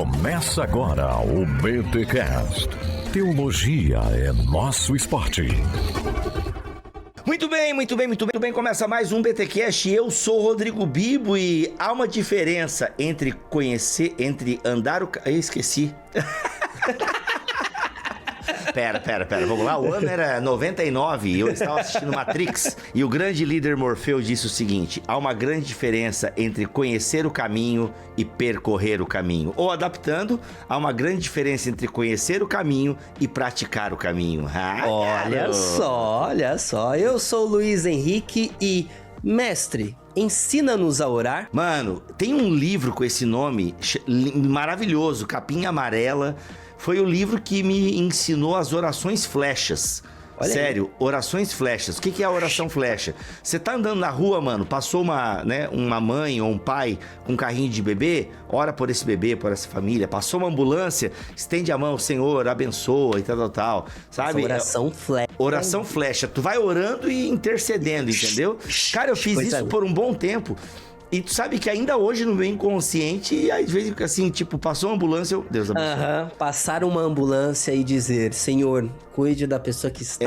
Começa agora o BTCast. Teologia é nosso esporte. Muito bem. Começa mais um BTCast. Eu sou o Rodrigo Bibo e há uma diferença entre andar o... Eu esqueci. Pera, vamos lá. O ano era 99 e eu estava assistindo Matrix e o grande líder Morfeu disse o seguinte: há uma grande diferença entre conhecer o caminho e percorrer o caminho. Ou adaptando, há uma grande diferença entre conhecer o caminho e praticar o caminho. Olha só. Eu sou o Luiz Henrique e, mestre, ensina-nos a orar. Mano, tem um livro com esse nome maravilhoso, capinha amarela. Foi o livro que me ensinou as orações flechas. Olha Sério, aí. Orações flechas. O que é a oração flecha? Você tá andando na rua, mano, passou uma mãe ou um pai com um carrinho de bebê, ora por esse bebê, por essa família. Passou uma ambulância, estende a mão, Senhor, abençoa e tal, sabe? Essa oração flecha. Oração flecha. Tu vai orando e intercedendo, entendeu? Cara, eu fiz isso por um bom tempo. E tu sabe que ainda hoje no meu inconsciente, às vezes assim, tipo, passou uma ambulância, Deus abençoe. Passar uma ambulância e dizer: Senhor, cuide da pessoa que está...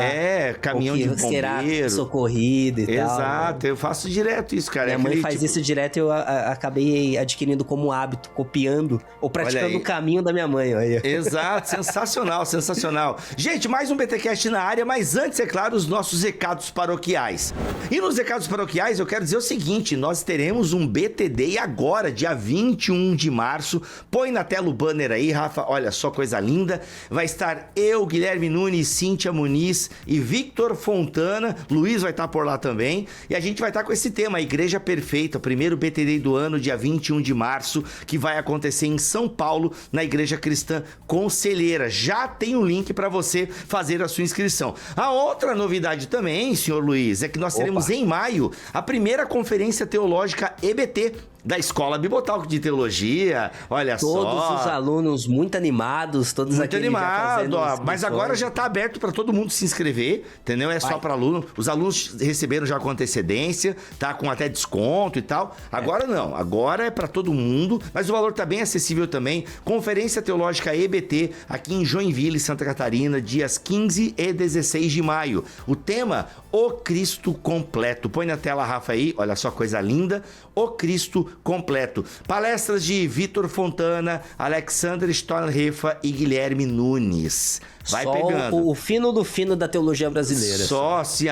caminhão de bombeiro. Será socorrida e tal. Exato, eu faço direto isso, cara. Minha mãe faz isso direto e eu acabei adquirindo como hábito, copiando ou praticando o caminho da minha mãe. Olha. Exato, sensacional. Gente, mais um BTcast na área, mas antes, é claro, os nossos recados paroquiais. E nos recados paroquiais eu quero dizer o seguinte: nós teremos um BTD agora, dia 21 de março. Põe na tela o banner aí, Rafa, olha só, coisa linda. Vai estar eu, Guilherme Nunes, Cíntia Muniz e Victor Fontana. Luiz vai estar por lá também. E a gente vai estar com esse tema, a Igreja Perfeita, o primeiro BTD do ano, dia 21 de março, que vai acontecer em São Paulo, na Igreja Cristã Conselheira. Já tem um link para você fazer a sua inscrição. A outra novidade também, senhor Luiz, é que nós teremos em maio a primeira conferência teológica EBT da Escola Bibotalk de Teologia. Olha só. Todos os alunos muito animados, todos muito animados, mas agora já está aberto para todo mundo se inscrever, entendeu? É só para aluno. Os alunos receberam já com antecedência, tá com até desconto e tal. Agora não, agora é para todo mundo, mas o valor tá bem acessível também. Conferência Teológica EBT aqui em Joinville, Santa Catarina, dias 15 e 16 de maio. O tema: O Cristo Completo. Põe na tela, Rafa, aí, olha só, coisa linda. O Cristo Completo. Palestras de Vitor Fontana, Alexander Stornrefa e Guilherme Nunes. Vai só pegando. O fino do fino da teologia brasileira. Só assim,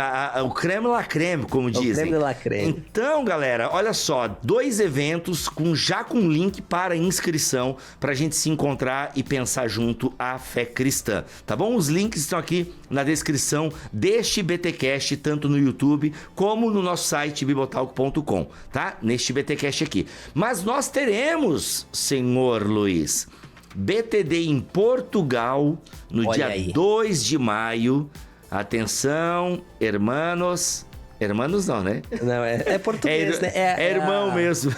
o creme la creme, como dizem. O creme la creme. Então, galera, olha só, 2 eventos já com link para inscrição, pra gente se encontrar e pensar junto a fé cristã, tá bom? Os links estão aqui na descrição deste BTcast, tanto no YouTube como no nosso site bibotalk.com, tá? Neste BTcast aqui. Mas nós teremos, senhor Luiz, BTD em Portugal no dia 2 de maio. Atenção, hermanos. Hermanos não, né? Não, é português, né? É irmão mesmo.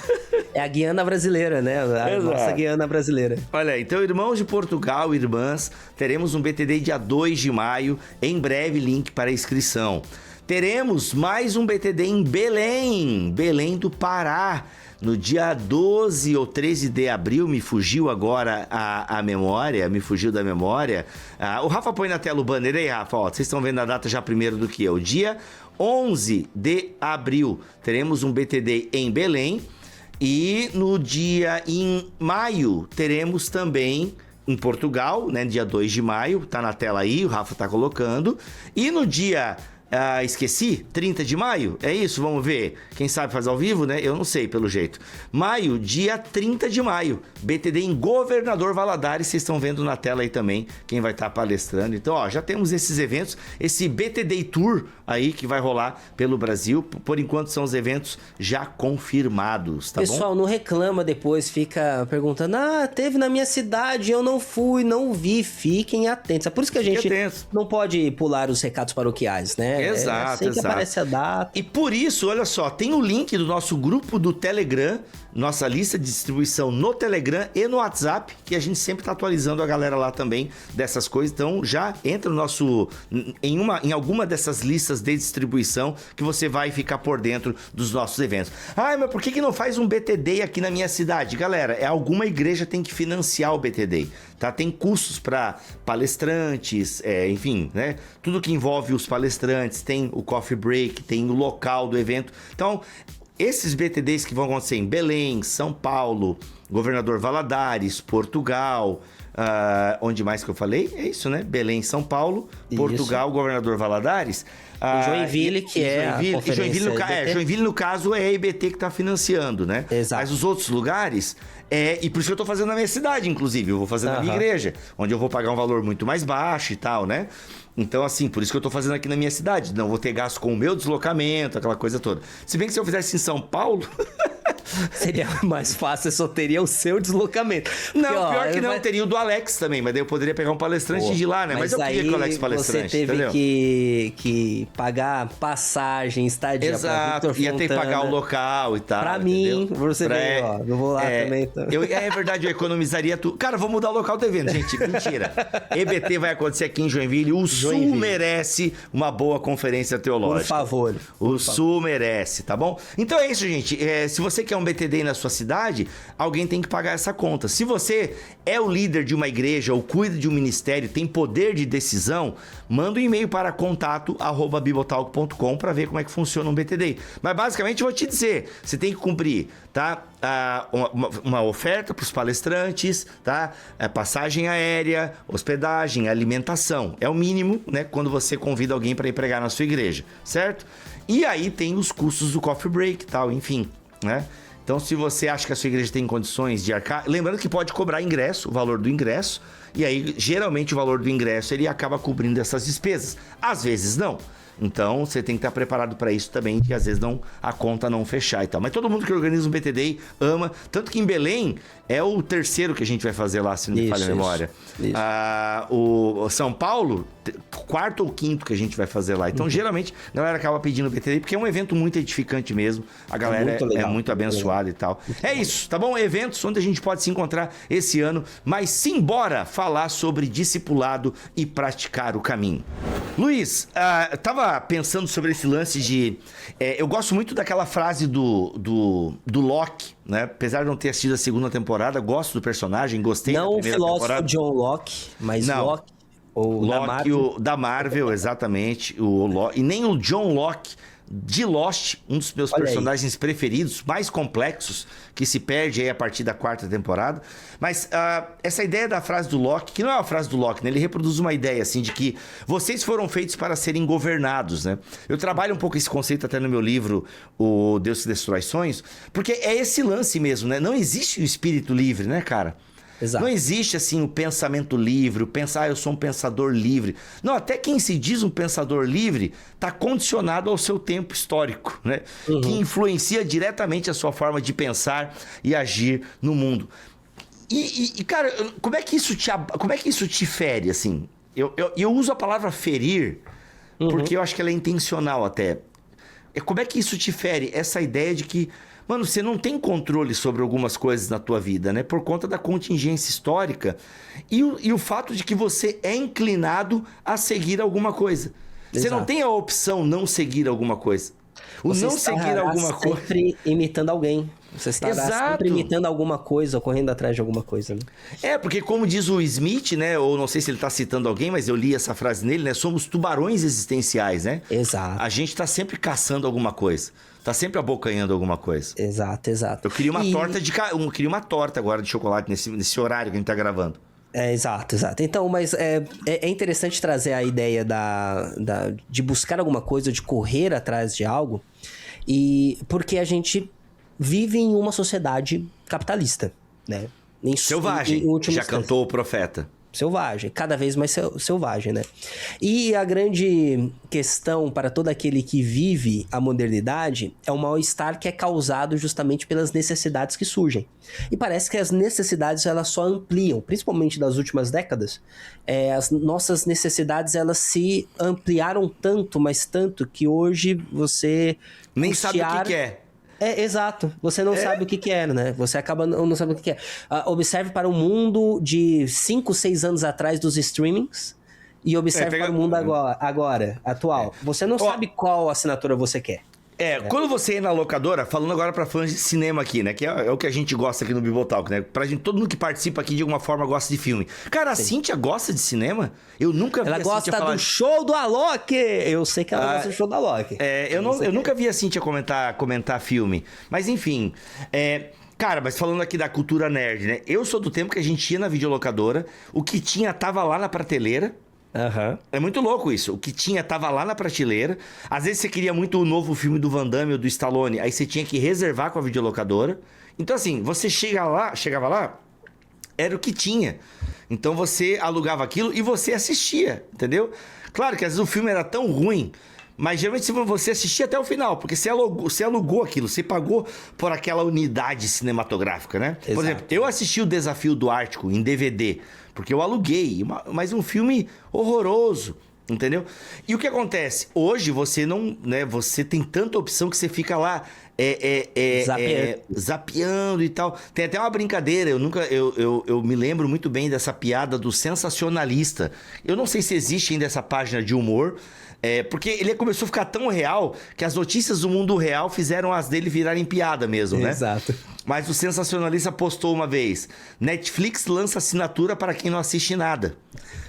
É a Guiana brasileira, né? Nossa Guiana brasileira. Olha, então, irmãos de Portugal, irmãs, teremos um BTD dia 2 de maio. Em breve, link para inscrição. Teremos mais um BTD em Belém do Pará. No dia 12 ou 13 de abril, me fugiu agora a memória, da memória. O Rafa põe na tela o banner aí, Rafa, ó, vocês estão vendo a data já primeiro do que eu. Dia 11 de abril, teremos um BTD em Belém. E no dia em maio, teremos também em Portugal, né, dia 2 de maio, tá na tela aí, o Rafa tá colocando. E no dia... esqueci, 30 de maio, é isso? Vamos ver, quem sabe faz ao vivo, né? Eu não sei, pelo jeito. Maio, dia 30 de maio, BTD em Governador Valadares, vocês estão vendo na tela aí também, quem vai estar palestrando. Então, ó, já temos esses eventos, esse BTD Tour aí que vai rolar pelo Brasil, por enquanto são os eventos já confirmados, tá bom? Pessoal, não reclama depois, fica perguntando, teve na minha cidade, eu não fui, não vi, fiquem atentos. É por isso que a gente não pode pular os recados paroquiais, né? né? Exato, assim que aparece a data. E por isso, olha só, tem o link do nosso grupo do Telegram, nossa lista de distribuição no Telegram e no WhatsApp, que a gente sempre tá atualizando a galera lá também dessas coisas. Então já entra no nosso em alguma dessas listas de distribuição que você vai ficar por dentro dos nossos eventos. Ah, mas por que não faz um BTD aqui na minha cidade? Galera, alguma igreja tem que financiar o BTD, tá? Tem custos para palestrantes, enfim, né? Tudo que envolve os palestrantes, tem o coffee break, tem o local do evento. Então, esses BTDs que vão acontecer em Belém, São Paulo, Governador Valadares, Portugal, onde mais que eu falei? É isso, né? Belém, São Paulo, Portugal, Governador Valadares. Joinville, que é a conferência Joinville, no caso, é a EBT que está financiando, né? Exato. Mas os outros lugares, e por isso que eu estou fazendo na minha cidade, inclusive. Eu vou fazer na minha igreja, onde eu vou pagar um valor muito mais baixo e tal, né? Então, assim, por isso que eu tô fazendo aqui na minha cidade. Não vou ter gasto com o meu deslocamento, aquela coisa toda. Se bem que se eu fizesse em São Paulo... Seria mais fácil, só teria o seu deslocamento. Porque, não, pior que não, teria o do Alex também, mas daí eu poderia pegar um palestrante de lá, né? Mas eu queria que o Alex palestrante, você teve que pagar passagem, estadia. Exato, ia ter que pagar o local e tal. Pra mim, você vê, ó, eu vou lá também. Então. É verdade, eu economizaria tudo. Cara, vou mudar o local do evento, gente, mentira. EBT vai acontecer aqui em Joinville, Sul merece uma boa conferência teológica. Por favor. O Sul merece, tá bom? Então é isso, gente. Se você quer um BTD na sua cidade, alguém tem que pagar essa conta. Se você é o líder de uma igreja ou cuida de um ministério, tem poder de decisão, manda um e-mail para contato@bibotalk.com para ver como é que funciona um BTD. Mas basicamente eu vou te dizer, você tem que cumprir, tá? Uma oferta para os palestrantes, tá? Passagem aérea, hospedagem, alimentação. É o mínimo, né? Quando você convida alguém para ir pregar na sua igreja, certo? E aí tem os custos do coffee break e tal, enfim, né? Então, se você acha que a sua igreja tem condições de arcar... Lembrando que pode cobrar ingresso, o valor do ingresso. E aí, geralmente, o valor do ingresso, ele acaba cobrindo essas despesas. Às vezes, não. Então, você tem que estar preparado para isso também, que às vezes a conta não fechar e tal. Mas todo mundo que organiza um BTD ama. Tanto que em Belém, é o terceiro que a gente vai fazer lá, se não me falha a memória. O São Paulo, quarto ou quinto que a gente vai fazer lá. Então, geralmente, a galera acaba pedindo BTD, porque é um evento muito edificante mesmo. A galera é muito abençoada e tal. É isso, tá bom? Eventos onde a gente pode se encontrar esse ano. Mas simbora falar sobre discipulado e praticar o caminho. Luiz, tava pensando sobre esse lance de... eu gosto muito daquela frase do Locke, né? Apesar de não ter assistido a segunda temporada, gosto do personagem, gostei da primeira temporada. Não o filósofo John Locke, mas Locke. Locke, da Marvel, exatamente. E nem o John Locke de Lost, um dos meus personagens preferidos, mais complexos, que se perde aí a partir da quarta temporada. Mas essa ideia da frase do Locke, que não é uma frase do Locke, né? Ele reproduz uma ideia, assim, de que vocês foram feitos para serem governados, né? Eu trabalho um pouco esse conceito até no meu livro, O Deus que Destrói Sonhos, porque é esse lance mesmo, né? Não existe o espírito livre, né, cara? Exato. Não existe, assim, o pensamento livre, o pensar, eu sou um pensador livre. Não, até quem se diz um pensador livre está condicionado ao seu tempo histórico, né? Que influencia diretamente a sua forma de pensar e agir no mundo. E cara, como é que isso te fere, assim? Eu uso a palavra ferir porque eu acho que ela é intencional até. Como é que isso te fere? Essa ideia de que... Mano, você não tem controle sobre algumas coisas na tua vida, né? Por conta da contingência histórica e o fato de que você é inclinado a seguir alguma coisa. Exato. Você não tem a opção não seguir alguma coisa. Você não seguir alguma coisa. Sempre imitando alguém. Você estará sempre imitando alguma coisa ou correndo atrás de alguma coisa, né? Porque como diz o Smith, né? Ou não sei se ele está citando alguém, mas eu li essa frase nele, né? Somos tubarões existenciais, né? Exato. A gente está sempre caçando alguma coisa. Tá sempre abocanhando alguma coisa. Exato. Eu queria uma torta queria uma torta agora de chocolate nesse horário que a gente tá gravando. Exato. Então, mas é interessante trazer a ideia de buscar alguma coisa, de correr atrás de algo, porque a gente vive em uma sociedade capitalista, né? Selvagem, já cantou o profeta. selvagem, cada vez mais selvagem, né? E a grande questão para todo aquele que vive a modernidade é o mal-estar que é causado justamente pelas necessidades que surgem. E parece que as necessidades elas só ampliam, principalmente das últimas décadas. As nossas necessidades elas se ampliaram tanto, mas tanto, que hoje você... Nem sabe o que é. Exato. Você não sabe o que é, né? Você acaba não sabe o que é. Observe para o mundo de 5, 6 anos atrás dos streamings e observe para o mundo agora, atual. Você não sabe qual assinatura você quer. Quando você ir na locadora, falando agora pra fãs de cinema aqui, né? Que é o que a gente gosta aqui no Bibotalk, né? Pra gente, todo mundo que participa aqui de alguma forma gosta de filme. Cara, a Cíntia gosta de cinema? Eu nunca vi a Cíntia falar... Ela gosta do show do Alok! Eu sei que ela gosta do show do Alok. Eu nunca vi a Cíntia comentar filme. Mas enfim, cara, mas falando aqui da cultura nerd, né? Eu sou do tempo que a gente ia na videolocadora, o que tinha tava lá na prateleira. Uhum. É muito louco isso. O que tinha tava lá na prateleira. Às vezes você queria muito o novo filme do Van Damme ou do Stallone, aí você tinha que reservar com a videolocadora. Então assim, você chegava lá, era o que tinha. Então você alugava aquilo e você assistia, entendeu? Claro que às vezes o filme era tão ruim, mas geralmente você assistia até o final, porque você alugou aquilo, você pagou por aquela unidade cinematográfica, né? Exato. Por exemplo, eu assisti o Desafio do Ártico em DVD, porque eu aluguei, mas um filme horroroso, entendeu? E o que acontece? Hoje você não, né? Você tem tanta opção que você fica lá zapeando e tal. Tem até uma brincadeira, eu me lembro muito bem dessa piada do sensacionalista. Eu não sei se existe ainda essa página de humor, porque ele começou a ficar tão real que as notícias do mundo real fizeram as dele virarem piada mesmo, né? Exato. Mas o sensacionalista postou uma vez: Netflix lança assinatura para quem não assiste nada.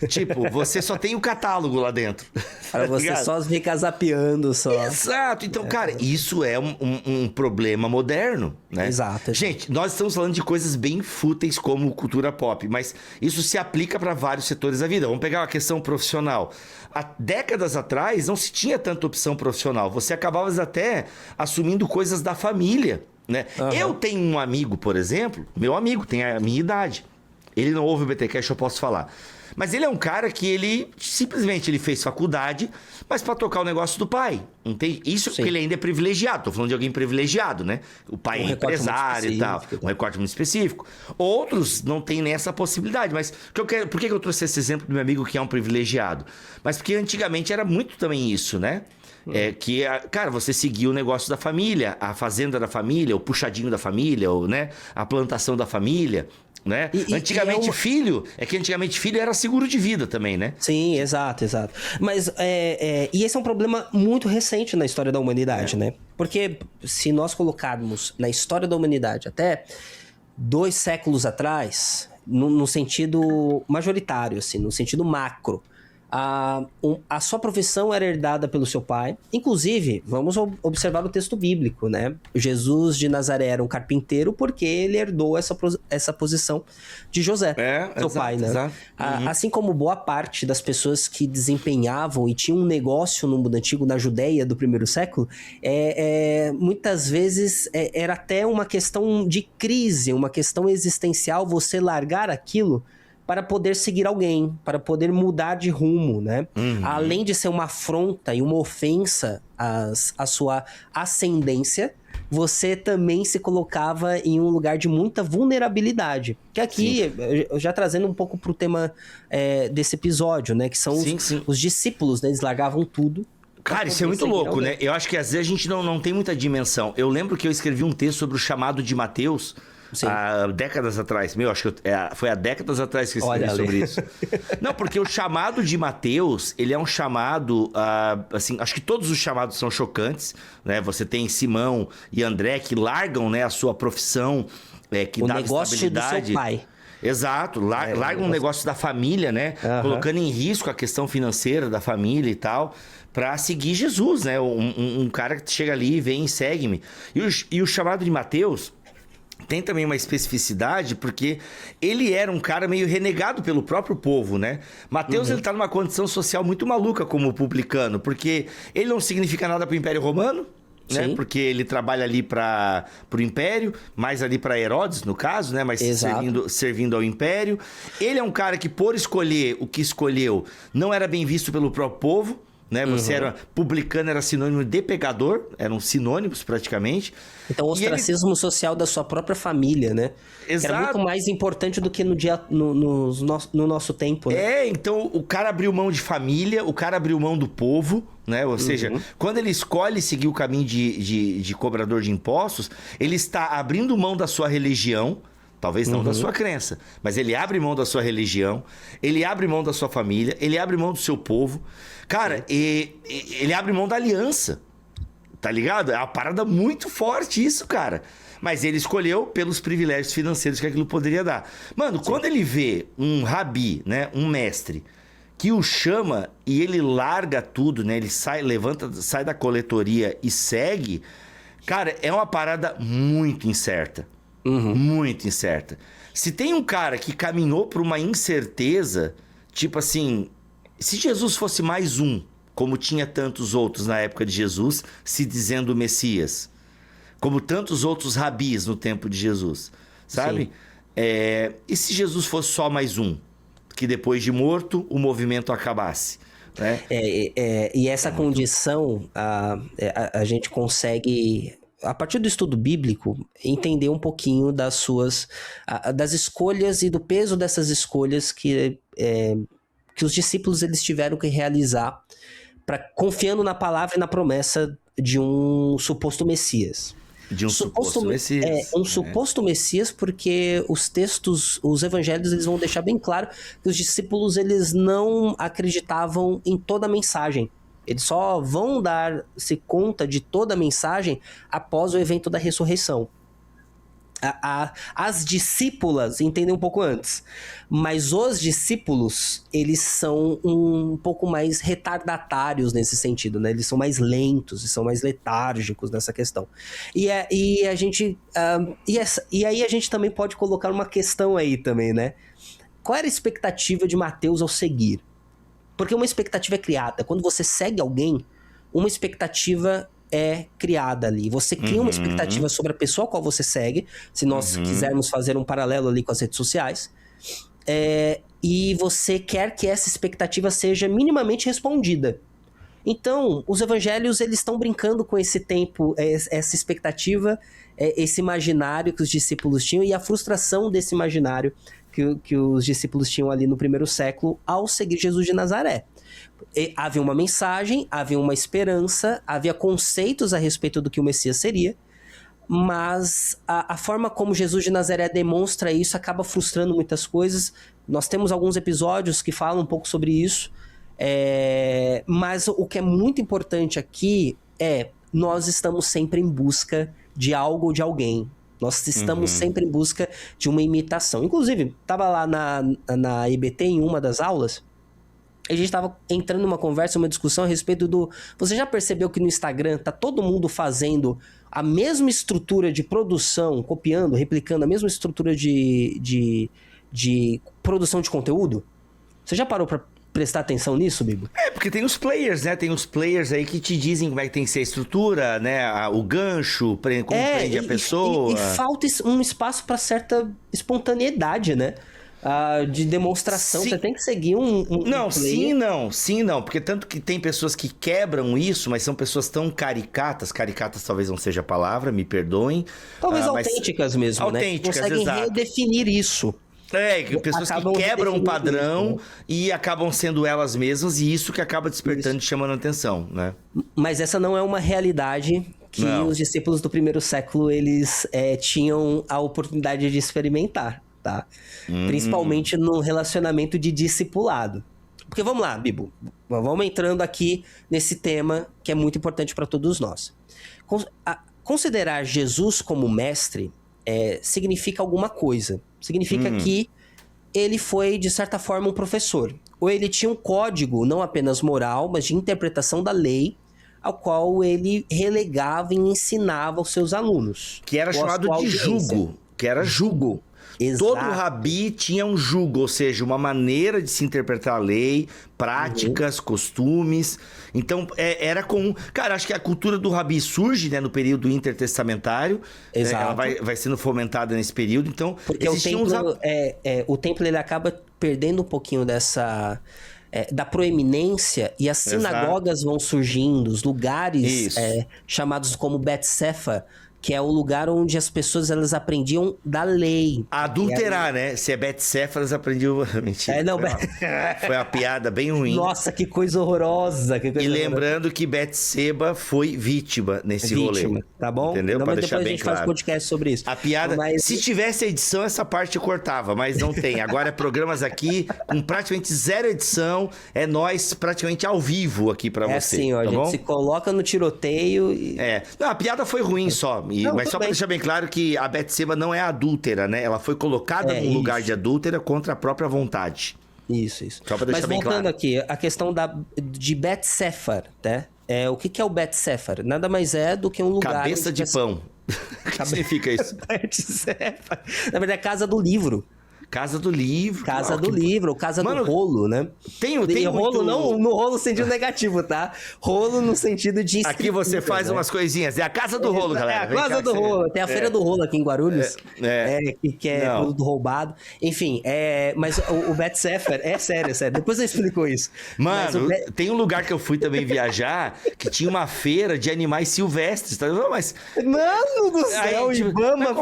Tipo, você só tem o catálogo lá dentro. Para você só ficar zapeando só. Exato. Então, cara, isso é um problema moderno, né? Exato. Gente, nós estamos falando de coisas bem fúteis como cultura pop, mas isso se aplica para vários setores da vida. Vamos pegar uma questão profissional. Há décadas atrás não se tinha tanta opção profissional. Você acabava até assumindo coisas da família, né? Uhum. Eu tenho um amigo, por exemplo, meu amigo tem a minha idade. Ele não ouve o BTcast, eu posso falar. Mas ele é um cara que ele simplesmente fez faculdade, mas para tocar o negócio do pai. Entende? Isso porque ele ainda é privilegiado. Tô falando de alguém privilegiado, né? O pai é empresário e tal. Um recorte muito específico. Outros não têm nem essa possibilidade. Mas por que eu trouxe esse exemplo do meu amigo que é um privilegiado? Mas porque antigamente era muito também isso, né? Cara, você seguia o negócio da família, a fazenda da família, o puxadinho da família, ou, né, a plantação da família, né? Antigamente filho era seguro de vida também, né? Sim, exato. Mas, e esse é um problema muito recente na história da humanidade, né? Porque se nós colocarmos na história da humanidade até 2 séculos atrás, no sentido majoritário, assim, no sentido macro, a sua profissão era herdada pelo seu pai. Inclusive, vamos observar o texto bíblico, né? Jesus de Nazaré era um carpinteiro porque ele herdou essa posição de José, seu pai, né? Exato. Assim como boa parte das pessoas que desempenhavam e tinham um negócio no mundo antigo, na Judéia do primeiro século, muitas vezes era até uma questão de crise, uma questão existencial, você largar aquilo para poder seguir alguém, para poder mudar de rumo, né? Uhum. Além de ser uma afronta e uma ofensa à sua ascendência, você também se colocava em um lugar de muita vulnerabilidade. Que aqui, já trazendo um pouco pro tema desse episódio, né? Que são os discípulos, né? Eles largavam tudo. Cara, isso é muito louco, né? Eu acho que às vezes a gente não tem muita dimensão. Eu lembro que eu escrevi um texto sobre o chamado de Mateus, há décadas atrás. Acho que foi há décadas atrás que eu escrevi sobre isso. Não, porque o chamado de Mateus, ele é um chamado, assim, acho que todos os chamados são chocantes, né? Você tem Simão e André que largam, né, a sua profissão, que dá estabilidade. O negócio do seu pai. Exato, largam um negócio da família, né? Uhum. Colocando em risco a questão financeira da família e tal, para seguir Jesus, né? Um cara que chega ali e vem e segue-me. E o chamado de Mateus tem também uma especificidade, porque ele era um cara meio renegado pelo próprio povo, né? Mateus, ele tá numa condição social muito maluca como publicano, porque ele não significa nada pro Império Romano, né? Porque ele trabalha ali para o Império, mais ali para Herodes, no caso, né? Mas servindo ao Império. Ele é um cara que, por escolher o que escolheu, não era bem visto pelo próprio povo, né? Você era publicano, era sinônimo de pecador, eram sinônimos praticamente. Então, o ostracismo social da sua própria família, né? Exato. Era muito mais importante do que no nosso tempo, né? Então o cara abriu mão de família, o cara abriu mão do povo, né? Ou seja, quando ele escolhe seguir o caminho de cobrador de impostos, ele está abrindo mão da sua religião, talvez não da sua crença, mas ele abre mão da sua religião, ele abre mão da sua família, ele abre mão do seu povo. Cara, ele abre mão da aliança, tá ligado? É uma parada muito forte isso, cara. Mas ele escolheu pelos privilégios financeiros que aquilo poderia dar. Mano, quando ele vê um rabi, né, um mestre, que o chama e ele larga tudo, né? Ele sai da coletoria e segue. Cara, é uma parada muito incerta. Muito incerta. Se tem um cara que caminhou por uma incerteza, tipo assim, se Jesus fosse mais um, como tinha tantos outros na época de Jesus, se dizendo Messias, como tantos outros rabis no tempo de Jesus, sabe? E se Jesus fosse só mais um, que depois de morto o movimento acabasse, né? E essa condição a gente consegue, a partir do estudo bíblico, entender um pouquinho das escolhas e do peso dessas escolhas que os discípulos eles tiveram que realizar confiando na palavra e na promessa de um suposto Messias. De um suposto Messias. Suposto Messias, porque os textos, os evangelhos, eles vão deixar bem claro que os discípulos eles não acreditavam em toda a mensagem. Eles só vão dar-se conta de toda a mensagem após o evento da ressurreição. As discípulas entendem um pouco antes, mas os discípulos, eles são um pouco mais retardatários nesse sentido, né? Eles são mais lentos e são mais letárgicos nessa questão. E aí a gente também pode colocar uma questão aí também, né? Qual era a expectativa de Mateus ao seguir? Porque uma expectativa é criada. Quando você segue alguém, uma expectativa é criada ali. Você cria uma expectativa sobre a pessoa a qual você segue, se nós quisermos fazer um paralelo ali com as redes sociais, e você quer que essa expectativa seja minimamente respondida. Então, os evangelhos, eles estão brincando com esse tempo, essa expectativa, esse imaginário que os discípulos tinham e a frustração desse imaginário que os discípulos tinham ali no primeiro século ao seguir Jesus de Nazaré. Havia uma mensagem, havia uma esperança, havia conceitos a respeito do que o Messias seria, mas a forma como Jesus de Nazaré demonstra isso acaba frustrando muitas coisas. Nós temos alguns episódios que falam um pouco sobre isso, mas o que é muito importante aqui nós estamos sempre em busca de algo ou de alguém. Nós estamos sempre em busca de uma imitação. Inclusive, estava lá na IBT em uma das aulas, a gente estava entrando numa conversa, uma discussão a respeito do... Você já percebeu que no Instagram tá todo mundo fazendo a mesma estrutura de produção, copiando, replicando a mesma estrutura de produção de conteúdo? Você já parou para prestar atenção nisso, Bibo? Porque tem os players, né? Tem os players aí que te dizem como é que tem que ser a estrutura, né? O gancho, como prende a pessoa. E falta um espaço para certa espontaneidade, né? De demonstração. Você tem que seguir um Não, player. sim, não. Porque tanto que tem pessoas que quebram isso, mas são pessoas tão caricatas talvez não seja a palavra, me perdoem. Talvez autênticas mesmo, autênticas, né? Conseguem exato. redefinir isso. Pessoas que quebram um padrão e acabam sendo elas mesmas, e isso que acaba despertando e chamando a atenção, né? Mas essa não é uma realidade que os discípulos do primeiro século, eles tinham a oportunidade de experimentar, tá? Principalmente no relacionamento de discipulado. Porque vamos lá, Bibo, vamos entrando aqui nesse tema que é muito importante para todos nós. Considerar Jesus como mestre significa alguma coisa. Significa que ele foi, de certa forma, um professor. Ou ele tinha um código, não apenas moral, mas de interpretação da lei, ao qual ele relegava e ensinava aos seus alunos. Que era chamado de jugo. Que era jugo. Exato. Todo rabi tinha um jugo, ou seja, uma maneira de se interpretar a lei, práticas, costumes. Então, era comum. Cara, acho que a cultura do rabi surge, né, no período intertestamentário. Exato. Ela vai sendo fomentada nesse período. Então, porque o templo ele acaba perdendo um pouquinho dessa... da proeminência, e as sinagogas vão surgindo, os lugares chamados como Bet Sefer, que é o lugar onde as pessoas elas aprendiam da lei. Adulterar, né? Se é Bet Sefer, elas aprendiam... Mentira. Foi uma piada bem ruim. Nossa, que coisa horrorosa. Lembrando que Betseba foi vítima nesse rolê. Tá bom? Entendeu? Pra deixar bem claro. Depois a gente faz podcast sobre isso. A piada... Se tivesse edição, essa parte eu cortava, mas não tem. Agora é programas aqui com praticamente 0 edição. É nós praticamente ao vivo aqui pra você. É assim, ó. Tá a gente bom? se coloca no tiroteio e... Não, a piada foi ruim só. Mas só pra deixar bem claro que a Betseba não é adúltera, né? Ela foi colocada num lugar de adúltera contra a própria vontade. Isso. Só pra deixar bem claro. Mas voltando aqui, a questão de Bet Sefer, né? O que é o Bet Sefer? Nada mais é do que um lugar... Cabeça de pão. O que significa isso? Bet Sefer. Na verdade, é casa do livro. Casa do livro. Casa do livro, ou casa do rolo, né? Tem rolo, não no rolo no sentido negativo, tá? Rolo no sentido de escritura. Aqui você faz umas coisinhas. É a casa do rolo, galera. É a casa do rolo. Tem a feira do rolo aqui em Guarulhos. Que é produto roubado. Enfim, mas o Bet Sefer é sério. Depois eu explico isso. Mano, tem um lugar que eu fui também viajar que tinha uma feira de animais silvestres. Tá? Mas... Mano do céu, Ibama.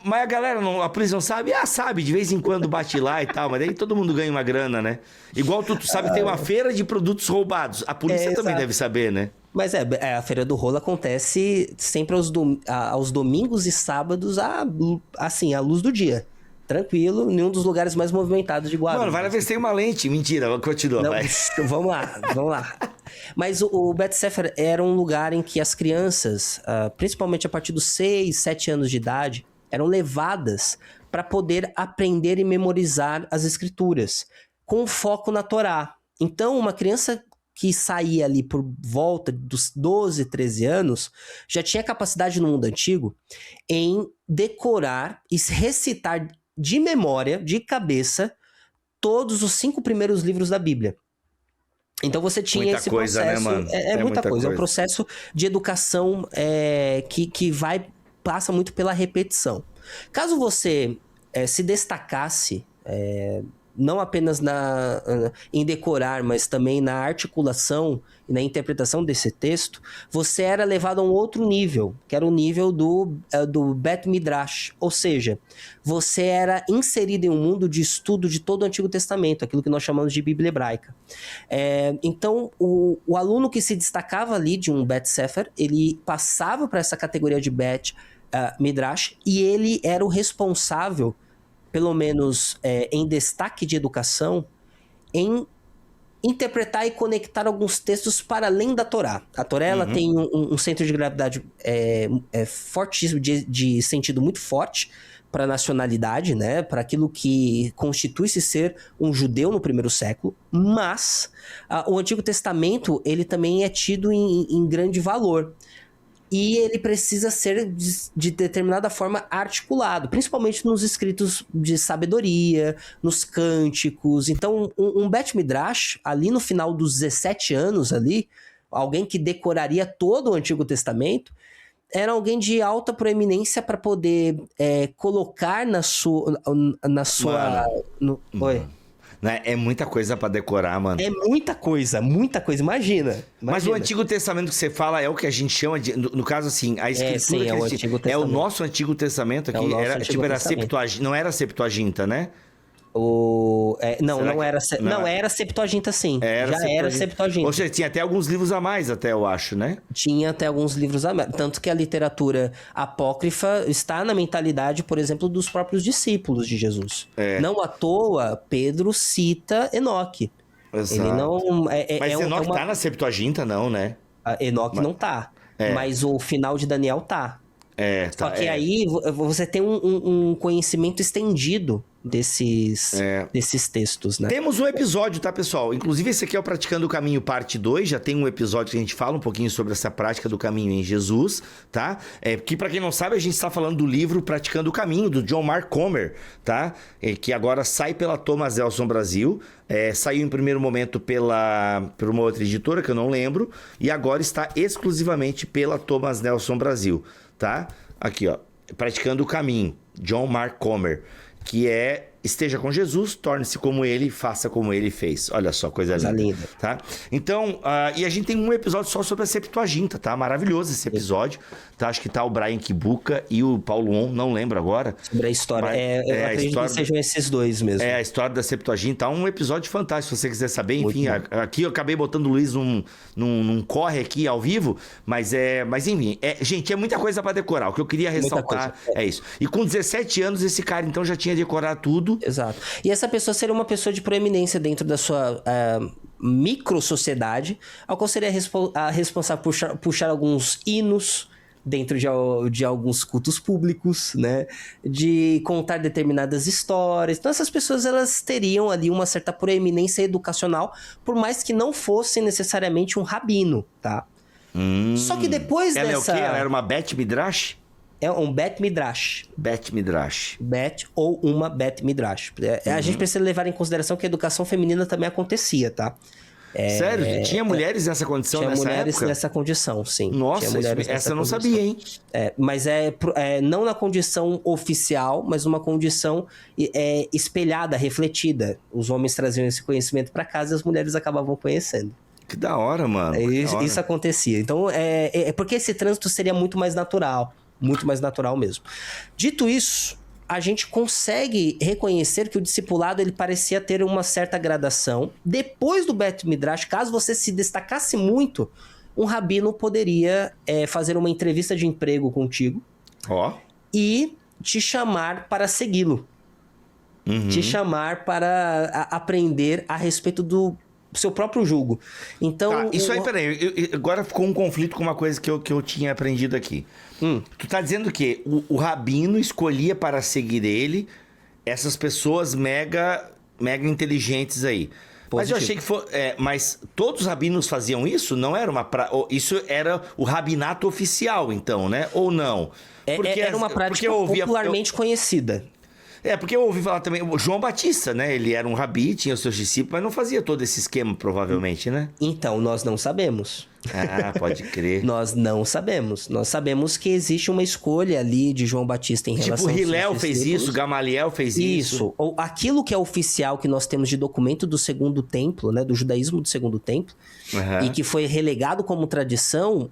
Mas a galera, a polícia não sabe? Sabe, de vez em quando bate lá e tal, mas aí todo mundo ganha uma grana, né? Igual tu sabe, tem uma feira de produtos roubados. A polícia também deve saber, né? Mas a Feira do Rolo acontece sempre aos domingos e sábados, assim, à luz do dia. Tranquilo, em um dos lugares mais movimentados de Guarulhos. Mano, vai lá ver se tem uma lente. Mentira, continua, vai. Vamos lá. Mas o Bet Sefer era um lugar em que as crianças, principalmente a partir dos 6, 7 anos de idade, eram levadas para poder aprender e memorizar as escrituras, com foco na Torá. Então, uma criança que saía ali por volta dos 12, 13 anos, já tinha capacidade no mundo antigo em decorar e recitar de memória, de cabeça, todos os 5 primeiros livros da Bíblia. Então você tinha muita esse coisa, processo... né, mano? É muita coisa. É um processo de educação que passa muito pela repetição. Caso você se destacasse, não apenas em decorar, mas também na articulação e na interpretação desse texto, você era levado a um outro nível, que era o nível do Bet Midrash. Ou seja, você era inserido em um mundo de estudo de todo o Antigo Testamento, aquilo que nós chamamos de Bíblia Hebraica. Então, o aluno que se destacava ali de um Bet Sefer, ele passava para essa categoria de Bet Midrash, e ele era o responsável, pelo menos em destaque de educação, em interpretar e conectar alguns textos para além da Torá. A Torá ela tem um centro de gravidade fortíssimo, de sentido muito forte para a nacionalidade, né? Para aquilo que constitui-se ser um judeu no primeiro século, mas o Antigo Testamento ele também é tido em grande valor. E ele precisa ser, de determinada forma, articulado, principalmente nos escritos de sabedoria, nos cânticos. Então, um Bet Midrash, ali no final dos 17 anos, alguém que decoraria todo o Antigo Testamento, era alguém de alta proeminência para poder colocar na sua... Oi? É muita coisa pra decorar, mano. É muita coisa. Imagina. Mas o Antigo Testamento que você fala é o que a gente chama de... No caso, assim, a escritura... É o nosso Antigo Testamento aqui. Era Septuaginta, não era Septuaginta, né? Não era Septuaginta, sim. Era Septuaginta. Ou seja, tinha até alguns livros a mais, eu acho, né? Tinha até alguns livros a mais. Tanto que a literatura apócrifa está na mentalidade, por exemplo, dos próprios discípulos de Jesus. Não à toa, Pedro cita Enoque. Exato. Ele não... Mas Enoque tá na Septuaginta, não, né? Enoque não tá. Mas o final de Daniel tá. Só que aí você tem um conhecimento estendido desses textos, né? Temos um episódio, tá, pessoal? Inclusive, esse aqui é o Praticando o Caminho, parte 2. Já tem um episódio que a gente fala um pouquinho sobre essa prática do caminho em Jesus, tá? Que, pra quem não sabe, a gente está falando do livro Praticando o Caminho, do John Mark Comer, tá? Que agora sai pela Thomas Nelson Brasil. Saiu em primeiro momento por uma outra editora, que eu não lembro. E agora está exclusivamente pela Thomas Nelson Brasil, tá? Aqui, ó. Praticando o Caminho, John Mark Comer. Que esteja com Jesus, torne-se como ele, faça como ele fez. Olha só, coisa linda. Tá? Então, e a gente tem um episódio só sobre a Septuaginta, tá? Maravilhoso esse episódio. Tá? Acho que tá o Brian Kibuka e o Paulo On, não lembro agora. Sobre a história. Eu acredito que sejam esses dois mesmo. A história da Septuaginta. Um episódio fantástico, se você quiser saber. Enfim, aqui eu acabei botando o Luiz num corre aqui ao vivo, mas enfim. Gente, é muita coisa pra decorar. O que eu queria ressaltar é isso. E com 17 anos, esse cara então já tinha decorado tudo. Exato. E essa pessoa seria uma pessoa de proeminência dentro da sua micro-sociedade, ao qual seria responsável por puxar alguns hinos dentro de alguns cultos públicos, né? De contar determinadas histórias. Então, essas pessoas, elas teriam ali uma certa proeminência educacional, por mais que não fosse necessariamente um rabino, tá? Só que depois Ela dessa... é o quê? Ela era uma Bet Midrash? É um Bet Midrash. Bet Midrash. Bet ou uma Bet Midrash. A gente precisa levar em consideração que a educação feminina também acontecia, tá? Sério? Tinha mulheres nessa condição nessa época? Tinha mulheres nessa condição, sim. Nossa, essa eu não sabia, hein? Mas não na condição oficial, mas uma condição espelhada, refletida. Os homens traziam esse conhecimento para casa e as mulheres acabavam conhecendo. Que da hora, mano. Isso acontecia. Então, porque esse trânsito seria muito mais natural. Muito mais natural mesmo. Dito isso, a gente consegue reconhecer que o discipulado ele parecia ter uma certa gradação. Depois do Bet Midrash, caso você se destacasse muito, um rabino poderia fazer uma entrevista de emprego contigo e te chamar para segui-lo. Te chamar para aprender a respeito do seu próprio julgo. Então, isso aí, peraí, agora ficou um conflito com uma coisa que eu tinha aprendido aqui. Tu tá dizendo que o rabino escolhia para seguir ele essas pessoas mega inteligentes aí. Positivo. Mas eu achei que mas todos os rabinos faziam isso? Não era isso era o rabinato oficial, então, né? Ou não? Era uma prática popularmente conhecida. Porque eu ouvi falar também, o João Batista, né? Ele era um rabi, tinha os seus discípulos, mas não fazia todo esse esquema, provavelmente, né? Então, nós não sabemos. Pode crer. Nós não sabemos. Nós sabemos que existe uma escolha ali de João Batista em relação Tipo, Hilel fez isso, Gamaliel fez isso. Isso. Ou aquilo que é oficial que nós temos de documento do Segundo Templo, né? Do judaísmo do Segundo Templo, e que foi relegado como tradição,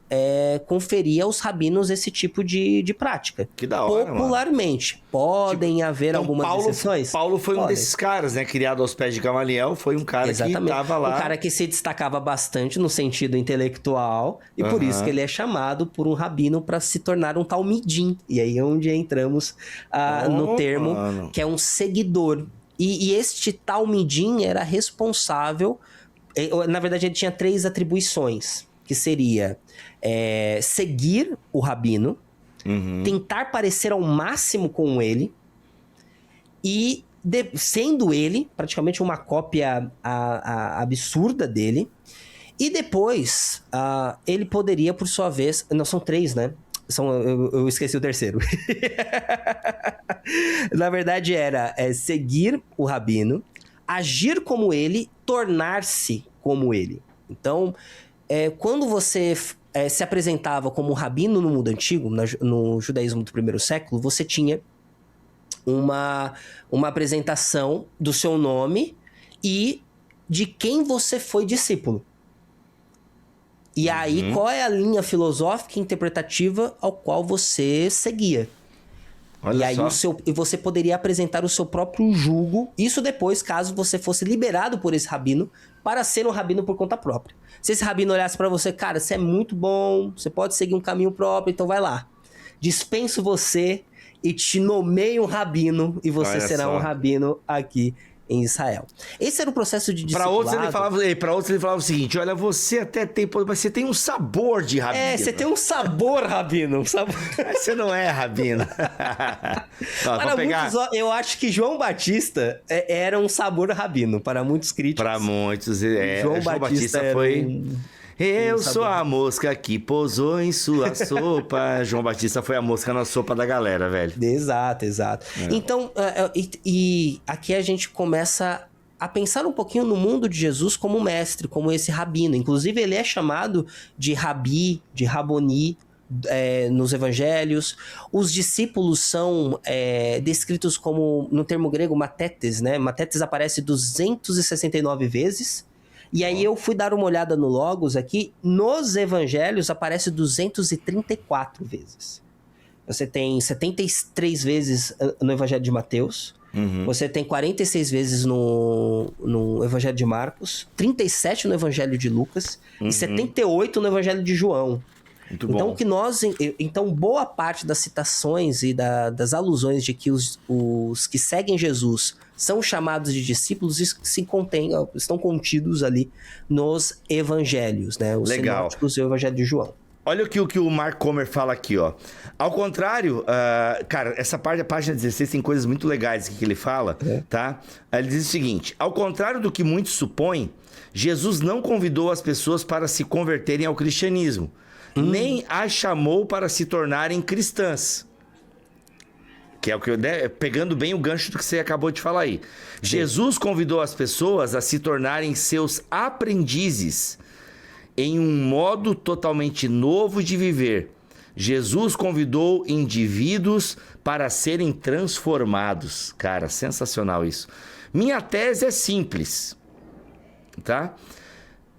conferia aos rabinos esse tipo de prática. Que da hora, popularmente. Mano. Podem haver algumas exceções. Paulo foi um desses caras, né? Criado aos pés de Gamaliel, foi um cara que estava lá. Um cara que se destacava bastante no sentido intelectual, e por isso que ele é chamado por um rabino para se tornar um talmidim. E aí é onde entramos no termo, que é um seguidor. E este talmidim era responsável... Na verdade, ele tinha 3 atribuições, que seria seguir o rabino, tentar parecer ao máximo com ele, e sendo ele praticamente uma cópia absurda dele. E depois, ele poderia, por sua vez... Não, são 3, né? Eu esqueci o terceiro. Na verdade, era seguir o rabino, agir como ele, tornar-se como ele. Então, quando você se apresentava como rabino no mundo antigo, no judaísmo do primeiro século, você tinha uma apresentação do seu nome e de quem você foi discípulo. E aí, qual é a linha filosófica e interpretativa ao qual você seguia? Olha e aí só. E você poderia apresentar o seu próprio julgo. Isso depois, caso você fosse liberado por esse rabino para ser um rabino por conta própria. Se esse rabino olhasse para você, cara, você é muito bom, você pode seguir um caminho próprio, então vai lá. Dispenso você e te nomeio um rabino e você será um rabino aqui em Israel. Esse era o processo de discipulado. Para outros ele falava o seguinte: olha, você até tem, mas você tem um sabor de rabino. Você tem um sabor rabino. Você não é rabino. Para muitos, eu acho que João Batista era um sabor rabino, para muitos críticos. Para muitos, João Batista foi... Eu sou a mosca que pousou em sua sopa. João Batista foi a mosca na sopa da galera, velho. Exato. Então, e aqui a gente começa a pensar um pouquinho no mundo de Jesus como mestre, como esse rabino. Inclusive, ele é chamado de rabi, de raboni, nos evangelhos. Os discípulos são descritos como, no termo grego, matetes, né? Matetes aparece 269 vezes. E aí eu fui dar uma olhada no Logos aqui, nos evangelhos aparece 234 vezes. Você tem 73 vezes no evangelho de Mateus, você tem 46 vezes no evangelho de Marcos, 37 no evangelho de Lucas e 78 no evangelho de João. Muito bom. Então, boa parte das citações e das alusões de que os que seguem Jesus são chamados de discípulos estão contidos ali nos evangelhos, né? Os sinóticos e o evangelho de João. Olha o que o Mark Comer fala aqui, ó. Ao contrário, cara, essa parte da página 16 tem coisas muito legais aqui que ele fala, tá? Ele diz o seguinte: ao contrário do que muitos supõem, Jesus não convidou as pessoas para se converterem ao cristianismo, nem as chamou para se tornarem cristãs. Que é o que pegando bem o gancho do que você acabou de falar aí. Sim. Jesus convidou as pessoas a se tornarem seus aprendizes em um modo totalmente novo de viver. Jesus convidou indivíduos para serem transformados. Cara, sensacional isso. Minha tese é simples, tá?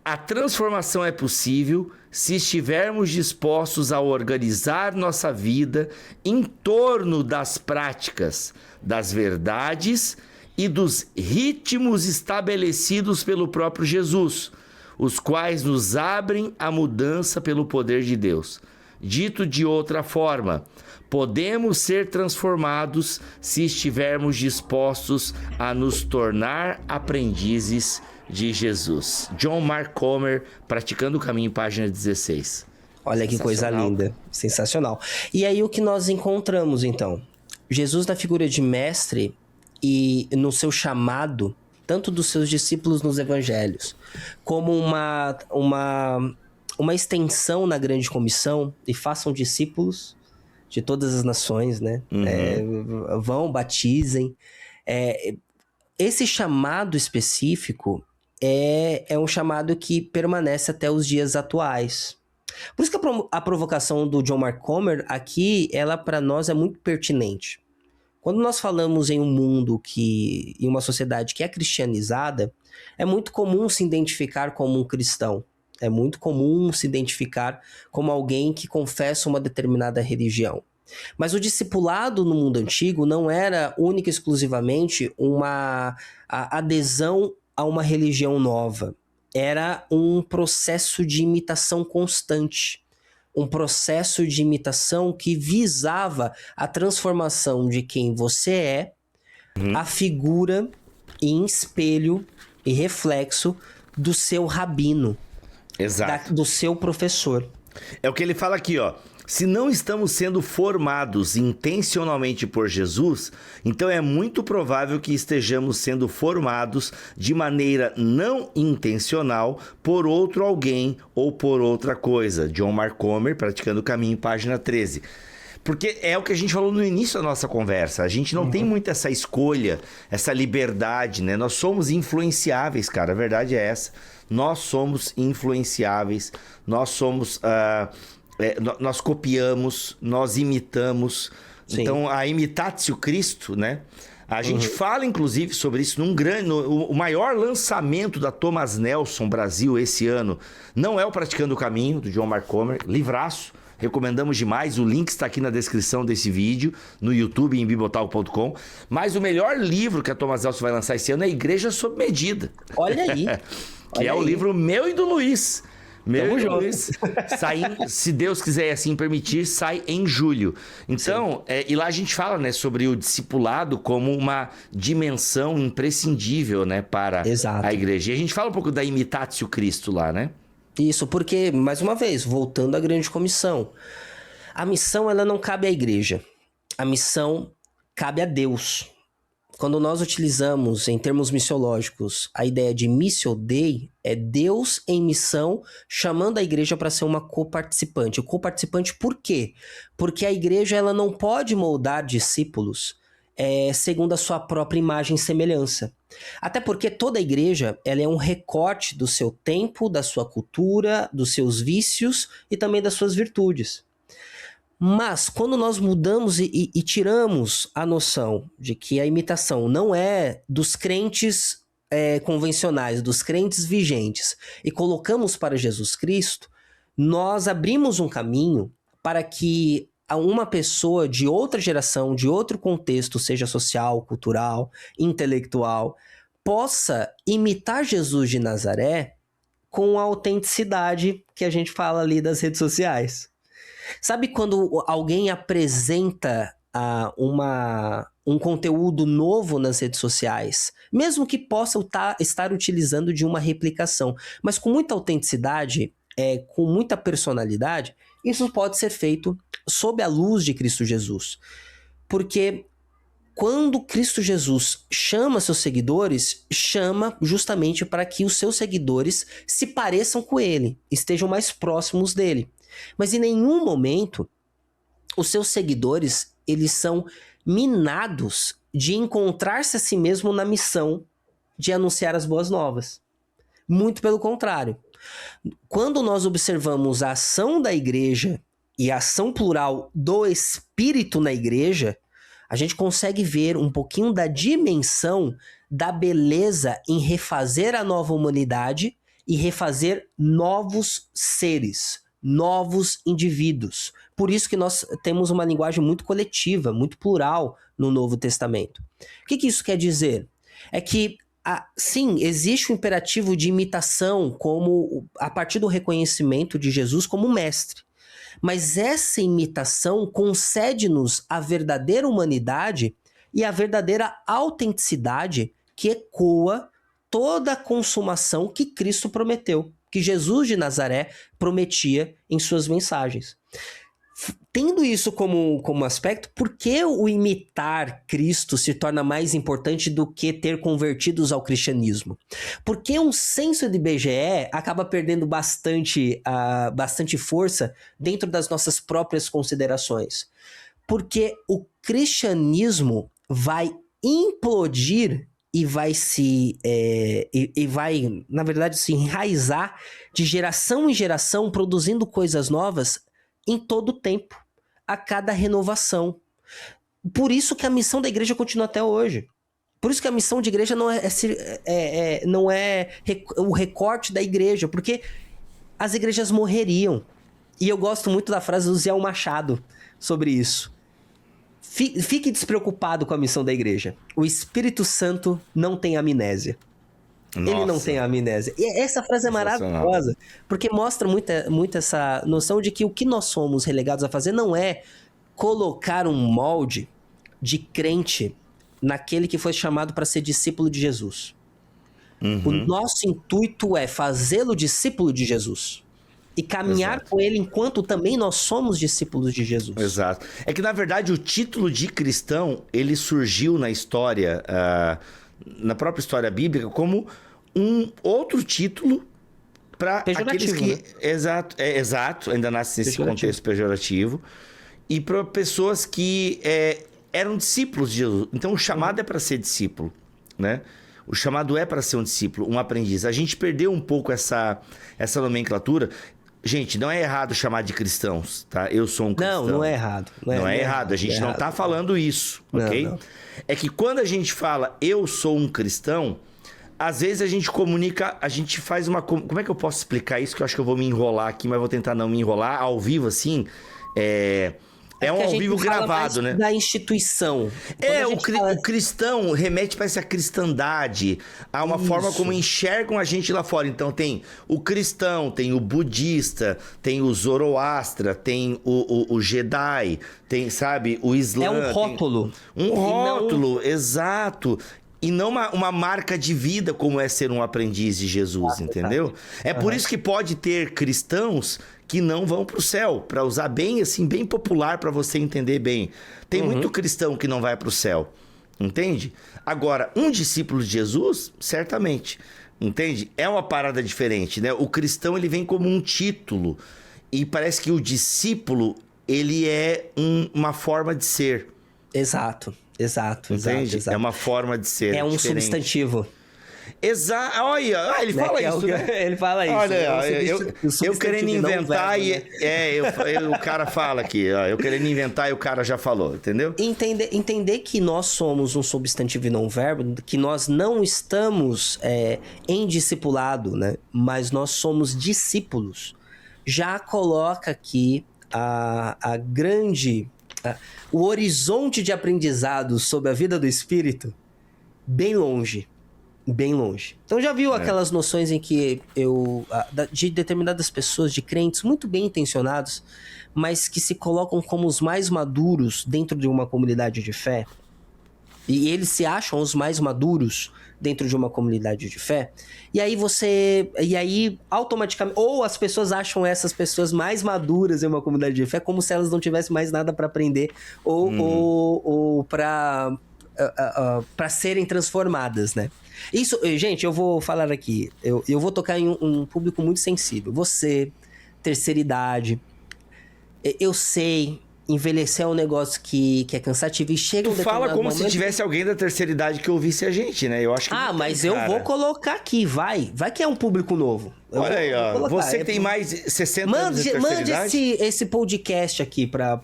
A transformação é possível se estivermos dispostos a organizar nossa vida em torno das práticas, das verdades e dos ritmos estabelecidos pelo próprio Jesus, os quais nos abrem a mudança pelo poder de Deus. Dito de outra forma, podemos ser transformados se estivermos dispostos a nos tornar aprendizes de Jesus. John Mark Comer, Praticando o Caminho, página 16. Olha que coisa linda, sensacional. E aí o que nós encontramos então? Jesus na figura de mestre e no seu chamado, tanto dos seus discípulos nos evangelhos, como uma extensão na grande comissão, e façam discípulos de todas as nações, né? Vão, batizem. Esse chamado específico é um chamado que permanece até os dias atuais. Por isso que a provocação do John Mark Comer aqui, ela para nós é muito pertinente. Quando nós falamos em um mundo em uma sociedade que é cristianizada, é muito comum se identificar como um cristão. É muito comum se identificar como alguém que confessa uma determinada religião. Mas o discipulado no mundo antigo não era única e exclusivamente a adesão a uma religião nova. Era um processo de imitação constante. Um processo de imitação que visava a transformação de quem você é, a figura em espelho e reflexo do seu rabino. Exato. Do seu professor. É o que ele fala aqui, ó. Se não estamos sendo formados intencionalmente por Jesus, então é muito provável que estejamos sendo formados de maneira não intencional por outro alguém ou por outra coisa. John Mark Comer, Praticando o Caminho, página 13. Porque é o que a gente falou no início da nossa conversa. A gente não tem muito essa escolha, essa liberdade, né? Nós somos influenciáveis, cara. A verdade é essa. Nós somos influenciáveis. Nós somos... nós copiamos, nós imitamos. Sim. Então, a imitatio Christo, né? A gente fala, inclusive, sobre isso o maior lançamento da Thomas Nelson Brasil esse ano não é o Praticando o Caminho, do John Mark Comer, livraço. Recomendamos demais, o link está aqui na descrição desse vídeo, no YouTube, em bibotalk.com. Mas o melhor livro que a Thomas Nelson vai lançar esse ano é Igreja Sob Medida. Olha aí. Que é o livro meu e do Luiz. Meu Deus. Sai, se Deus quiser assim permitir, sai em julho. Então, e lá a gente fala, né, sobre o discipulado como uma dimensão imprescindível, né, para a igreja. E a gente fala um pouco da Imitatio Christo lá, né? Isso, porque, mais uma vez, voltando à grande comissão, a missão ela não cabe à igreja, a missão cabe a Deus. Quando nós utilizamos, em termos missiológicos, a ideia de Missio Dei, é Deus em missão chamando a igreja para ser uma coparticipante. Coparticipante por quê? Porque a igreja ela não pode moldar discípulos segundo a sua própria imagem e semelhança. Até porque toda igreja ela é um recorte do seu tempo, da sua cultura, dos seus vícios e também das suas virtudes. Mas quando nós mudamos e tiramos a noção de que a imitação não é dos crentes convencionais, dos crentes vigentes, e colocamos para Jesus Cristo, nós abrimos um caminho para que uma pessoa de outra geração, de outro contexto, seja social, cultural, intelectual, possa imitar Jesus de Nazaré com a autenticidade que a gente fala ali das redes sociais. Sabe quando alguém apresenta um conteúdo novo nas redes sociais, mesmo que possa estar utilizando de uma replicação, mas com muita autenticidade, com muita personalidade, isso pode ser feito sob a luz de Cristo Jesus. Porque quando Cristo Jesus chama seus seguidores, chama justamente para que os seus seguidores se pareçam com ele, estejam mais próximos dele. Mas em nenhum momento os seus seguidores eles são minados de encontrar-se a si mesmo na missão de anunciar as boas novas. Muito pelo contrário. Quando nós observamos a ação da igreja e a ação plural do Espírito na igreja, a gente consegue ver um pouquinho da dimensão da beleza em refazer a nova humanidade e refazer novos seres, novos indivíduos. Por isso que nós temos uma linguagem muito coletiva, muito plural no Novo Testamento. O que isso quer dizer? É que, sim, existe o imperativo de imitação como a partir do reconhecimento de Jesus como mestre. Mas essa imitação concede-nos a verdadeira humanidade e a verdadeira autenticidade que ecoa toda a consumação que Cristo prometeu, que Jesus de Nazaré prometia em suas mensagens. Tendo isso como aspecto, por que o imitar Cristo se torna mais importante do que ter convertidos ao cristianismo? Porque um censo de IBGE acaba perdendo bastante força dentro das nossas próprias considerações. Porque o cristianismo vai implodir e vai na verdade, se enraizar de geração em geração, produzindo coisas novas em todo o tempo, a cada renovação. Por isso que a missão da igreja continua até hoje. Por isso que a missão de igreja não é o recorte da igreja, porque as igrejas morreriam. E eu gosto muito da frase do Zé Machado sobre isso. Fique despreocupado com a missão da igreja. O Espírito Santo não tem amnésia. Nossa. Ele não tem amnésia. E essa frase é maravilhosa, porque mostra muito essa noção de que o que nós somos relegados a fazer não é colocar um molde de crente naquele que foi chamado para ser discípulo de Jesus. Uhum. O nosso intuito é fazê-lo discípulo de Jesus. E caminhar com ele enquanto também nós somos discípulos de Jesus. Exato. É que, na verdade, o título de cristão, ele surgiu na história, na própria história bíblica, como um outro título para aqueles que... Né? Exato, ainda nasce nesse contexto pejorativo. E para pessoas que eram discípulos de Jesus. Então, o chamado é para ser discípulo, né? O chamado é para ser um discípulo, um aprendiz. A gente perdeu um pouco essa nomenclatura. Gente, não é errado chamar de cristãos, tá? Eu sou um cristão. Não é errado. Não é errado. A gente não tá falando isso, ok? Não. É que quando a gente fala eu sou um cristão, às vezes a gente comunica, a gente faz uma... Como é que eu posso explicar isso? Que eu acho que eu vou me enrolar aqui, mas vou tentar não me enrolar ao vivo, assim. É um porque a ao gente vivo fala gravado, mais né? da instituição. O cristão remete para essa cristandade, a uma forma como enxergam a gente lá fora. Então tem o cristão, tem o budista, tem o Zoroastra, tem o Jedi, tem, sabe, o Islã. É um rótulo. Um rótulo, exato. E não uma marca de vida como é ser um aprendiz de Jesus, entendeu? É por isso que pode ter cristãos que não vão para o céu, para usar bem, assim, bem popular para você entender bem. Tem muito cristão que não vai para o céu, entende? Agora, um discípulo de Jesus, certamente, entende? É uma parada diferente, né? O cristão, ele vem como um título e parece que o discípulo, ele é uma forma de ser. Exato. Entende? É uma forma de ser. É um diferente. Substantivo. Exato. Olha, ele fala isso, né? Ele fala isso. Olha, Eu querendo inventar o cara fala aqui. Ó, eu querendo inventar e o cara já falou, entendeu? Entender que nós somos um substantivo e não um verbo, que nós não estamos em discipulado, né? Mas nós somos discípulos, já coloca aqui a grande... o horizonte de aprendizado sobre a vida do espírito bem longe. Bem longe. Então já viu aquelas noções em que de determinadas pessoas, de crentes muito bem intencionados, mas que se colocam como os mais maduros dentro de uma comunidade de fé? E eles se acham os mais maduros dentro de uma comunidade de fé? E aí automaticamente, ou as pessoas acham essas pessoas mais maduras em uma comunidade de fé como se elas não tivessem mais nada para aprender ou para serem transformadas, né? Isso, gente, eu vou falar aqui, eu vou tocar em um público muito sensível. Você, terceira idade, eu sei... Envelhecer é um negócio que é cansativo e chega Tu fala como se tivesse alguém da terceira idade que ouvisse a gente, né? Eu acho que mas eu vou colocar aqui, vai que é um público novo. Olha aí, ó. Você que tem mais 60 anos de terceira idade. Mande esse podcast aqui pra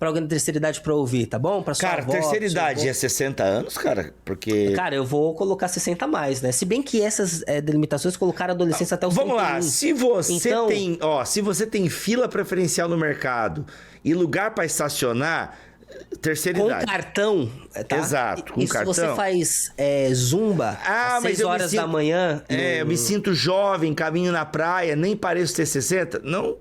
alguém da terceira idade pra ouvir, tá bom? Pra sua avó, terceira idade é 60 anos, cara? Porque... Cara, eu vou colocar 60 a mais, né? Se bem que essas delimitações colocaram a adolescência até os 101. Vamos lá, se você tem fila preferencial no mercado e lugar pra estacionar, terceira idade. Com cartão, tá? Exato, com cartão. Se você faz zumba às 6 horas da manhã... eu me sinto jovem, caminho na praia, nem pareço ter 60. Não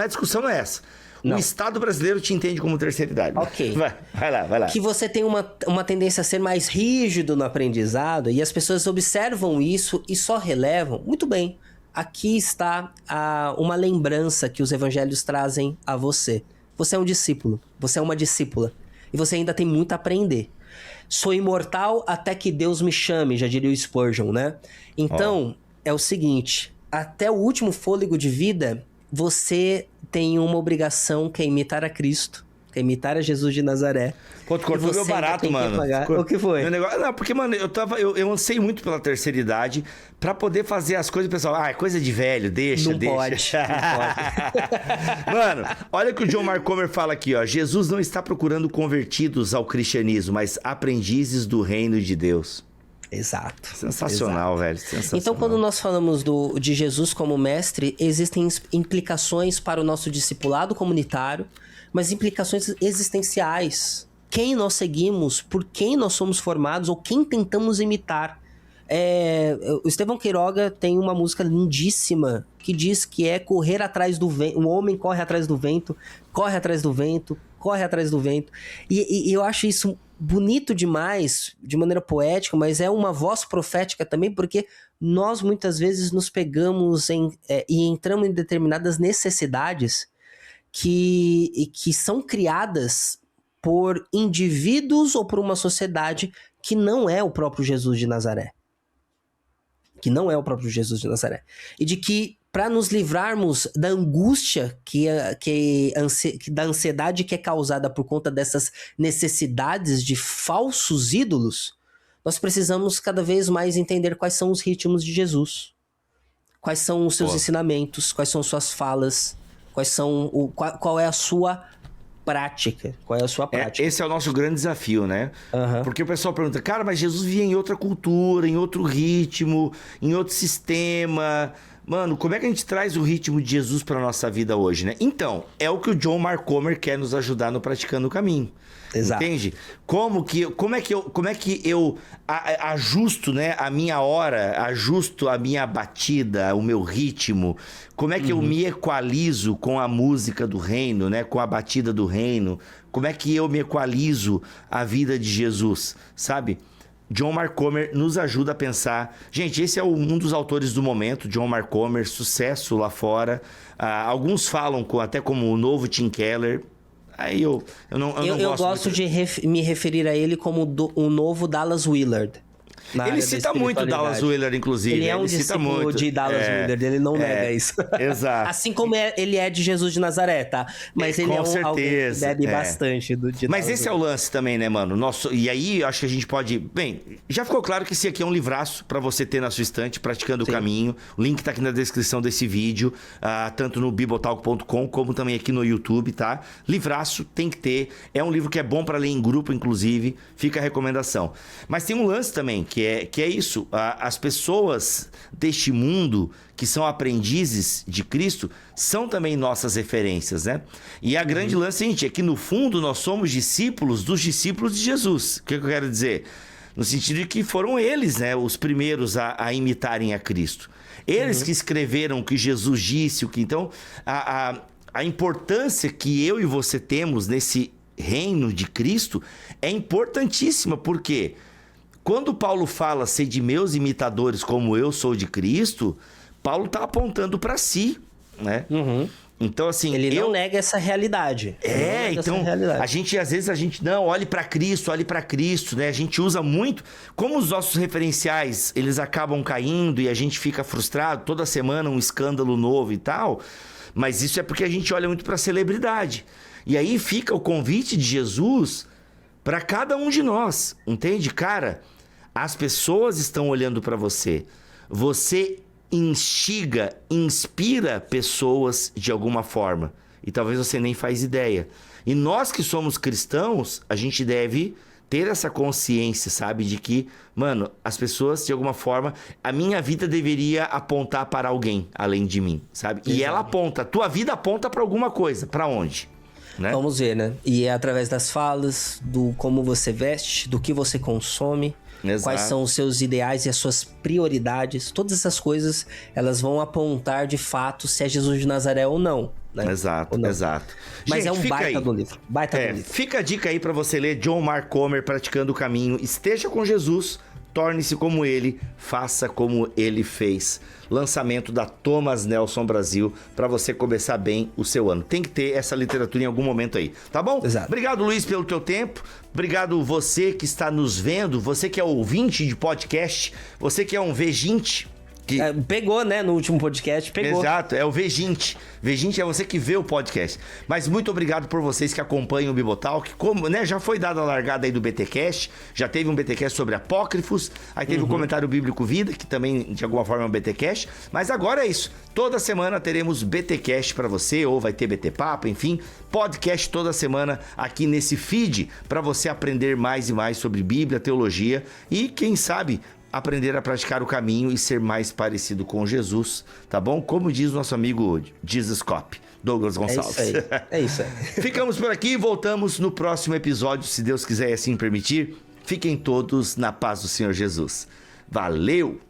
é discussão, não é essa. Não. O Estado brasileiro te entende como terceira idade. Ok. Vai lá. Que você tem uma tendência a ser mais rígido no aprendizado e as pessoas observam isso e só relevam. Muito bem. Aqui está uma lembrança que os evangelhos trazem a você. Você é um discípulo, você é uma discípula. E você ainda tem muito a aprender. Sou imortal até que Deus me chame, já diria o Spurgeon, né? Então, é o seguinte, até o último fôlego de vida, você tem uma obrigação que é imitar a Cristo, que é imitar a Jesus de Nazaré. Pô, tu cortou meu barato, mano. O que foi? Não, porque, mano, eu ansei muito pela terceira idade pra poder fazer as coisas, pessoal. É coisa de velho, deixa. Não pode. Mano, olha o que o John Mark Comer fala aqui, ó. Jesus não está procurando convertidos ao cristianismo, mas aprendizes do reino de Deus. Exato. Sensacional, velho. Sensacional. Então, quando nós falamos de Jesus como mestre, existem implicações para o nosso discipulado comunitário, mas implicações existenciais. Quem nós seguimos, por quem nós somos formados ou quem tentamos imitar. O Estevão Queiroga tem uma música lindíssima que diz que é correr atrás do vento. O homem corre atrás do vento, corre atrás do vento, corre atrás do vento. E eu acho isso bonito demais, de maneira poética, mas é uma voz profética também, porque nós muitas vezes nos pegamos e entramos em determinadas necessidades que são criadas por indivíduos ou por uma sociedade que não é o próprio Jesus de Nazaré. Que não é o próprio Jesus de Nazaré. E de que, para nos livrarmos da angústia, da ansiedade que é causada por conta dessas necessidades de falsos ídolos, nós precisamos cada vez mais entender quais são os ritmos de Jesus. Quais são os seus ensinamentos, quais são suas falas, qual é a sua prática. Qual é a sua prática? Esse é o nosso grande desafio, né? Uhum. Porque o pessoal pergunta, cara, mas Jesus via em outra cultura, em outro ritmo, em outro sistema. mano, como é que a gente traz o ritmo de Jesus para nossa vida hoje, né? Então, é o que o John Mark Comer quer nos ajudar no Praticando o Caminho. Exato. Entende? Como é que eu ajusto, né, a minha hora, ajusto a minha batida, o meu ritmo? Como é que eu me equalizo com a música do reino, né, com a batida do reino? Como é que eu me equalizo a vida de Jesus, sabe? John Mark Comer nos ajuda a pensar. Gente, esse é um dos autores do momento, John Mark Comer, sucesso lá fora. Alguns falam até como o novo Tim Keller. Aí eu gosto de me referir a ele como o novo Dallas Willard. Ele cita muito Dallas Willard, inclusive. Ele é um discípulo de Dallas Willard, ele não nega isso. Exato. Assim como ele é de Jesus de Nazaré, tá? Mas ele alguém que bebe bastante de Mas Dallas esse Willard. é o lance também, né, mano? E aí, acho que a gente pode... Bem, já ficou claro que esse aqui é um livraço pra você ter na sua estante, Praticando o Caminho. O link tá aqui na descrição desse vídeo, tanto no bibotalk.com, como também aqui no YouTube, tá? Livraço, tem que ter. É um livro que é bom pra ler em grupo, inclusive. Fica a recomendação. Mas tem um lance também, que é isso. As pessoas deste mundo que são aprendizes de Cristo são também nossas referências, né? E a grande lance, gente, é que no fundo nós somos discípulos dos discípulos de Jesus. O que eu quero dizer? No sentido de que foram eles, né, os primeiros a imitarem a Cristo. Eles que escreveram o que Jesus disse, então a importância que eu e você temos nesse reino de Cristo é importantíssima, porque quando Paulo fala ser de meus imitadores como eu sou de Cristo, Paulo está apontando para si, né? Então, assim... Ele não nega essa realidade. Então, às vezes a gente não, olhe para Cristo, né? A gente usa muito, como os nossos referenciais, eles acabam caindo e a gente fica frustrado, toda semana um escândalo novo e tal, mas isso é porque a gente olha muito para a celebridade. E aí fica o convite de Jesus para cada um de nós, entende? Cara, as pessoas estão olhando para você. Você inspira pessoas de alguma forma. E talvez você nem faz ideia. E nós que somos cristãos, a gente deve ter essa consciência, sabe? De que, mano, as pessoas, de alguma forma, a minha vida deveria apontar para alguém além de mim, sabe? E ela aponta, a tua vida aponta para alguma coisa. Para onde? Né? Vamos ver, né? E é através das falas, do como você veste, do que você consome, quais são os seus ideais e as suas prioridades. Todas essas coisas, elas vão apontar de fato se é Jesus de Nazaré ou não. Né? Exato. Mas gente, é um baita do livro. Fica a dica aí pra você ler John Mark Comer, Praticando o Caminho. Esteja com Jesus, torne-se como ele, faça como ele fez. Lançamento da Thomas Nelson Brasil, para você começar bem o seu ano. Tem que ter essa literatura em algum momento aí, tá bom? Exato. Obrigado, Luiz, pelo teu tempo. Obrigado você que está nos vendo, você que é ouvinte de podcast, você que é um vejinte. Pegou, né? No último podcast, pegou. Exato, é o Vejinte. Vejinte é você que vê o podcast. Mas muito obrigado por vocês que acompanham o Bibotalk. Como, né, já foi dada a largada aí do BTcast, já teve um BTcast sobre apócrifos, aí teve o Comentário Bíblico Vida, que também de alguma forma é um BTcast. Mas agora é isso. Toda semana teremos BTcast para você, ou vai ter BT Papo, enfim, podcast toda semana aqui nesse feed para você aprender mais e mais sobre Bíblia, teologia e, quem sabe, aprender a praticar o caminho e ser mais parecido com Jesus, tá bom? Como diz o nosso amigo Jesus Cop, Douglas Gonçalves. É isso aí. Ficamos por aqui e voltamos no próximo episódio, se Deus quiser e assim permitir. Fiquem todos na paz do Senhor Jesus. Valeu!